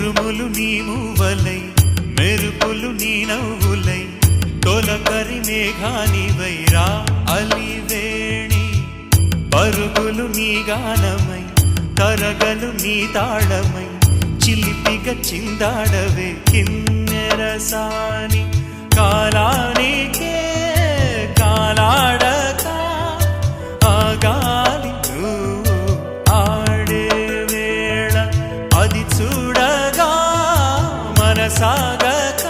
ఉరుములు నీ మూవలై మెరుపులు నీ నవ్వులై తొలకరి మేఘానివైరా అలివేణి పరుగులు నీ గానమై తరగలు నీ తాళమై చిలిపిగ చిందాడవే కిన్నెరసాని కాలానికే కాలాడక ఆగాలి నువ్వు ఆడే వేళ అది చూడగా మనసాగక